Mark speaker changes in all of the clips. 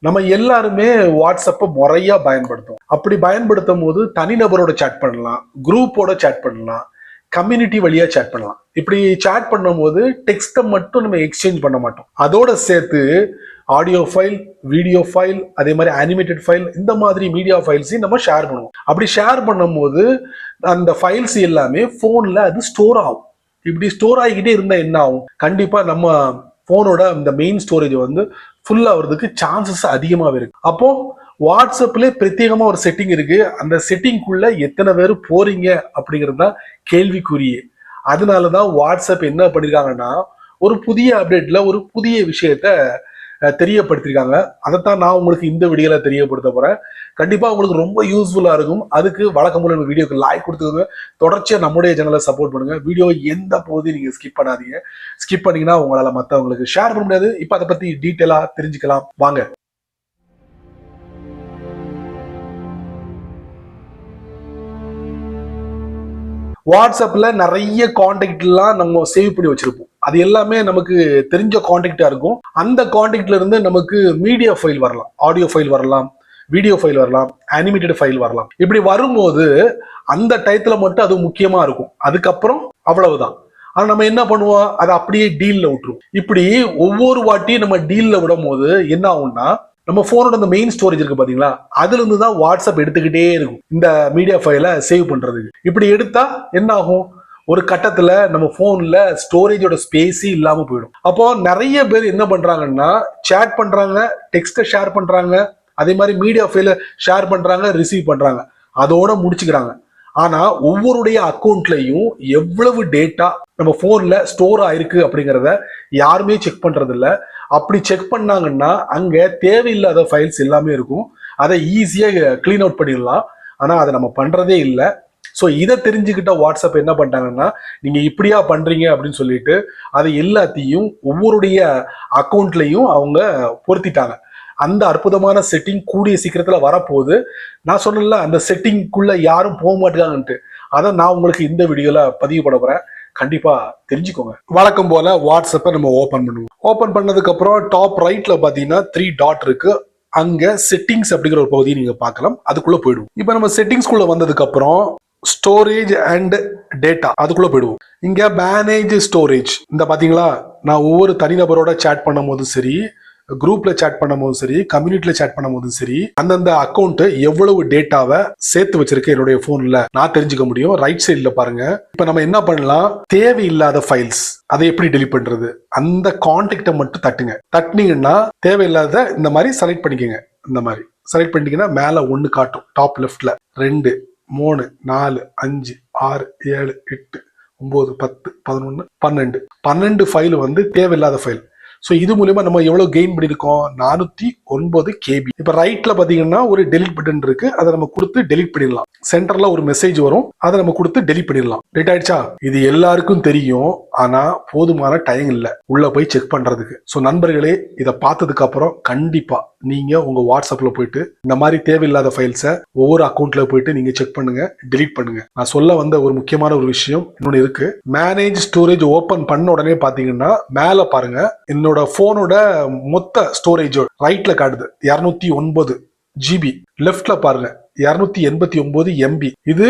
Speaker 1: நம்ம எல்லாருமே வாட்ஸ்அப்பை முறையா பயன்படுத்தும். அப்படி பயன்படுத்தும் போது தனிநபரோட சேட் பண்ணலாம், குரூப்போட சேட் பண்ணலாம், கம்யூனிட்டி வழியா சேட் பண்ணலாம். இப்படி சேட் பண்ணும்போது டெக்ஸ்ட்டை மட்டும் நம்ம எக்ஸ்சேஞ்ச் பண்ண மாட்டோம். அதோட சேர்த்து ஆடியோ ஃபைல், வீடியோ ஃபைல், அதே மாதிரி அனிமேட்டட் ஃபைல், இந்த மாதிரி மீடியா ஃபைல்ஸையும் நம்ம ஷேர் பண்ணுவோம். அப்படி ஷேர் பண்ணும்போது அந்த ஃபைல்ஸ் எல்லாமே போன்ல அது ஸ்டோர் ஆகும். இப்படி ஸ்டோர் ஆகிக்கிட்டே இருந்தா என்ன ஆகும்? கண்டிப்பா நம்ம போனோட இந்த மெயின் ஸ்டோரேஜ் வந்து ஃபுல் ஆகிறதுக்கு சான்சஸ் அதிகமாகவே இருக்கு. அப்போ வாட்ஸ்அப்ல பிரத்யேகமா ஒரு செட்டிங் இருக்கு. அந்த செட்டிங்குள்ள எத்தனை பேர் போறீங்க அப்படிங்கிறது தான் கேள்விக்குரிய. அதனாலதான் வாட்ஸ்அப் என்ன பண்ணிருக்காங்கன்னா ஒரு புதிய அப்டேட்ல ஒரு புதிய விஷயத்த தெரியப்படுத்திருக்காங்க. அதைத்தான் நான் உங்களுக்கு இந்த வீடியோல தெரியப்படுத்த போறேன். கண்டிப்பா உங்களுக்கு ரொம்ப யூஸ்ஃபுல்லா இருக்கும். அதுக்கு வழக்கம் போல வீடியோக்கு லைக் கொடுத்துக்கோங்க. தொடர்ச்சியா நம்முடைய சேனலை சப்போர்ட் பண்ணுங்க. வீடியோ எந்த பகுதி நீங்க ஸ்கிப் பண்ணாதீங்க. ஸ்கிப் பண்ணீங்கன்னா உங்களால மற்றவங்களுக்கு ஷேர் பண்ண முடியாது. இப்ப அதை பத்தி டீட்டெயிலா தெரிஞ்சுக்கலாம் வாங்க. வாட்ஸ்அப்ல நிறைய கான்டாக்ட் எல்லாம் நம்ம சேவ் பண்ணி வச்சிருப்போம். அது எல்லாமே நமக்கு தெரிஞ்ச கான்டாக்டா இருக்கும். அந்த கான்டாக்ட்ல இருந்து நமக்கு மீடியா ஃபைல் வரலாம், ஆடியோ ஃபைல் வரலாம், வீடியோ ஃபைல் வரலாம், அனிமேட்டட் ஃபைல் வரலாம். இப்படி வரும்போது அந்த டயத்துல மட்டும் அது முக்கியமா இருக்கும். அதுக்கப்புறம் அவ்வளவுதான். ஆனா நம்ம என்ன பண்ணுவோம், அதை அப்படியே டீல்ல விட்டுருவோம். இப்படி ஒவ்வொரு வாட்டியும் நம்ம டீல்ல விடும் போது என்ன ஆகும்னா, நம்ம போனோட அந்த மெயின் ஸ்டோரேஜ் இருக்கு பாத்தீங்களா, அதுல இருந்து தான் வாட்ஸ்அப் எடுத்துக்கிட்டே இருக்கும் இந்த மீடியா ஃபைலை சேவ் பண்றதுக்கு. இப்படி எடுத்தா என்ன ஆகும், ஒரு கட்டத்துல நம்ம போன்ல ஸ்டோரேஜோட ஸ்பேஸே இல்லாம போயிடும். அப்போ நிறைய பேர் என்ன பண்றாங்கன்னா சேட் பண்றாங்க, டெக்ஸ்ட ஷேர் பண்றாங்க, அதே மாதிரி மீடியா ஃபைல ஷேர் பண்றாங்க, ரிசீவ் பண்றாங்க, அதோட முடிச்சுக்கிறாங்க. ஆனா ஒவ்வொருடைய அக்கௌண்ட்லயும் எவ்வளவு டேட்டா நம்ம போன்ல ஸ்டோர் ஆயிருக்கு அப்படிங்கிறத யாருமே செக் பண்றது இல்ல. அப்படி செக் பண்ணாங்கன்னா அங்க தேவையில்லாத ஃபைல்ஸ் எல்லாமே இருக்கும். அதை ஈஸியா கிளீன் அவுட் பண்ணிடலாம். ஆனா அதை நம்ம பண்றதே இல்லை. ஸோ இதை தெரிஞ்சுக்கிட்ட வாட்ஸ்அப் என்ன பண்ணிட்டாங்கன்னா, நீங்க இப்படியா பண்றீங்க அப்படின்னு சொல்லிட்டு அதை எல்லாத்தையும் ஒவ்வொருடைய அக்கௌண்ட்லையும் அவங்க பொருத்திட்டாங்க. அந்த அற்புதமான செட்டிங் கூடிய சீக்கிரத்துல வரப்போகுது. நான் சொன்னல அந்த செட்டிங்குள்ள யாரும் போக மாட்டாங்கன்ட்டு, அதை நான் உங்களுக்கு இந்த வீடியோல பதிவு பண்ண போறேன். கண்டிப்பா தெரிஞ்சுக்கோங்க. வழக்கம் போல வாட்ஸ்அப்பை நம்ம ஓபன் பண்ணுவோம். ஓபன் பண்ணதுக்கு அப்புறம் டாப் ரைட்ல பாத்தீங்கன்னா 3 டாட் இருக்கு. அங்க செட்டிங்ஸ் அப்படிங்கிற ஒரு பகுதியை நீங்க பார்க்கலாம். அதுக்குள்ள போயிடுவோம். இப்ப நம்ம செட்டிங்ஸ்குள்ள வந்ததுக்கு அப்புறம் ஸ்டோரேஜ் அண்ட் டேட்டா அதுக்குள்ள போயிடுவோம். இங்க மேனேஜ் ஸ்டோரேஜ் இந்த பாத்தீங்களா, நான் ஒவ்வொரு தனிநபரோட சேட் பண்ணும் போதும் சரி, குரூப்ல சேட் பண்ணும் போதும் சரி, கம்யூனிட்டில சேட் பண்ணும் போதும் சரி, அந்தந்த அக்கௌண்ட் எவ்வளவு டேட்டாவை சேர்த்து வச்சிருக்கேன் என்னுடைய போன்ல நான் தெரிஞ்சுக்க முடியும். ரைட் சைட்ல பாருங்க. இப்ப நம்ம என்ன பண்ணலாம், தேவையில்லாத ஃபைல்ஸ் அதை எப்படி டெலிட் பண்றது, அந்த கான்டாக்டை மட்டும் தட்டுங்க. தட்டினீங்கன்னா தேவையில்லாத இந்த மாதிரி செலக்ட் பண்ணிக்கோங்க. இந்த மாதிரி செலக்ட் பண்ணிட்டீங்கன்னா மேல 1 காட்டும், டாப் லெஃப்ட்ல 2, 3, 4, 5, 6, 7, 8, 9, 10, 11, 12 ஃபைல் வந்து தேவையில்லாத ஃபைல். ஸோ இது மூலமா நம்ம எவ்வளவு கெயின் பண்ணியிருக்கோம், 409 KB. இப்போ ரைட்ல பாத்தீங்கன்னா ஒரு டெலிட் பட்டன் இருக்கு, அதை நம்ம கொடுத்து டெலிட் பண்ணிடலாம். சென்டர்ல ஒரு மெசேஜ் வரும், அதை நம்ம கொடுத்து டெலிட் பண்ணிடலாம். டெலிட் ஆயிடுச்சா? இது எல்லாருக்கும் தெரியும், ஆனா போதுமான டைம் இல்லை உள்ள போய் செக் பண்றதுக்கு. ஸோ நண்பர்களே, இதை பார்த்ததுக்கு அப்புறம் கண்டிப்பா நீங்க உங்க வாட்ஸ்அப்ல போயிட்டு இந்த மாதிரி தேவையில்லாத ஃபைல்ஸை ஒவ்வொரு அக்கௌண்ட்ல போயிட்டு நீங்க செக் பண்ணுங்க, டெலிட் பண்ணுங்க. நான் சொல்ல வந்த ஒரு முக்கியமான ஒரு விஷயம் இன்னொன்னு இருக்கு. மேனேஜ் ஸ்டோரேஜ் ஓபன் பண்ண உடனே பாத்தீங்கன்னா மேல பாருங்க, என்னோட போனோட மொத்த ஸ்டோரேஜ் ரைட்ல காட்டுது 209 GB. லெஃப்ட்ல பாருங்க 289 MB. இது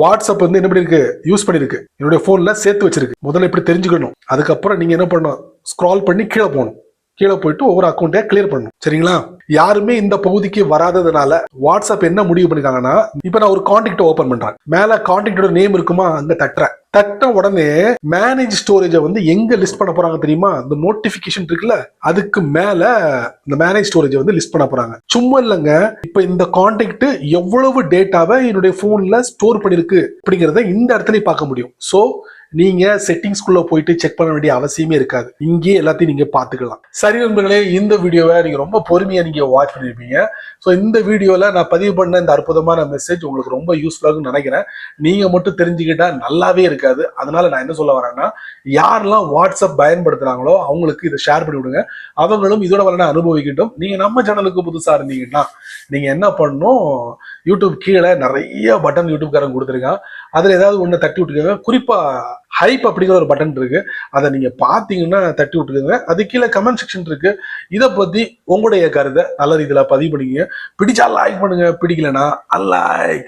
Speaker 1: வாட்ஸ்அப் வந்து என்ன பண்ணிருக்கு, யூஸ் பண்ணிருக்கு, என்னுடைய போன்ல சேர்த்து வச்சிருக்கு. முதல்ல இப்படி தெரிஞ்சுக்கணும். அதுக்கப்புறம் நீங்க என்ன பண்ணணும், ஸ்க்ரால் பண்ணி கீழே போகணும். கீழே போயிட்டு ஒவ்வொரு அக்கௌண்ட்டை கிளியர் பண்ணணும். சரிங்களா? யாருமே இந்த பகுதிக்கு வராததுனால வாட்ஸ்அப் என்ன முடிவு பண்ணிருக்காங்கன்னா, இப்ப நான் ஒரு கான்டாக்ட் ஓபன் பண்றேன், மேல கான்டாக்டோட நேம் இருக்குமா, அங்க தட்டுறேன். தட்ட உடனே மேனேஜ் ஸ்டோரேஜ வந்து எங்க லிஸ்ட் பண்ண போறாங்க தெரியுமா, இந்த நோட்டிபிகேஷன் இருக்குல்ல, அதுக்கு மேல இந்த மேனேஜ் ஸ்டோரேஜ் வந்து லிஸ்ட் பண்ண போறாங்க. சும்மா இல்லைங்க, இப்ப இந்த கான்டாக்ட் எவ்வளவு டேட்டாவை என்னுடைய போன்ல ஸ்டோர் பண்ணிருக்கு அப்படிங்கறத இந்த இடத்துல பார்க்க முடியும். சோ நீங்க செட்டிங்ஸ்குள்ள போயிட்டு செக் பண்ண வேண்டிய அவசியமே இருக்காது. இங்கே எல்லாத்தையும் நீங்க பாத்துக்கலாம். சரி நண்பர்களே, இந்த வீடியோவை நீங்க ரொம்ப பொறுமையா நீங்க வாட்ச் பண்ணிருப்பீங்க. ஸோ இந்த வீடியோல நான் பதிவு பண்ண இந்த அற்புதமான மெசேஜ் உங்களுக்கு ரொம்ப யூஸ்ஃபுல்லாக நினைக்கிறேன். நீங்க மட்டும் தெரிஞ்சுக்கிட்டா நல்லாவே இருக்காது. அதனால நான் என்ன சொல்ல வரேன்னா, யாரெல்லாம் வாட்ஸ்அப் பயன்படுத்துறாங்களோ அவங்களுக்கு இதை ஷேர் பண்ணி விடுங்க. அவங்களும் இதோட வரல அனுபவிக்கட்டும். நீங்க நம்ம சேனலுக்கு புதுசா இருந்தீங்கன்னா நீங்க என்ன பண்ணணும், யூடியூப் கீழே நிறைய பட்டன் யூடியூப்காரன் கொடுத்துருக்கான். அதுல ஏதாவது ஒண்ணு தட்டி விட்டுக்கோங்க. குறிப்பா ஹைப் அப்படிங்கிற ஒரு பட்டன் இருக்கு, அதை நீங்க பாத்தீங்கன்னா தட்டி விட்டுக்கோங்க. அது கீழே கமெண்ட் செக்ஷன் இருக்கு, இதை பத்தி உங்களுடைய கருத்தை நல்ல ரீதியில பதிவு பண்ணிக்கங்க. பிடிச்சா லைக் பண்ணுங்க, பிடிக்கலனா அன்லைக்.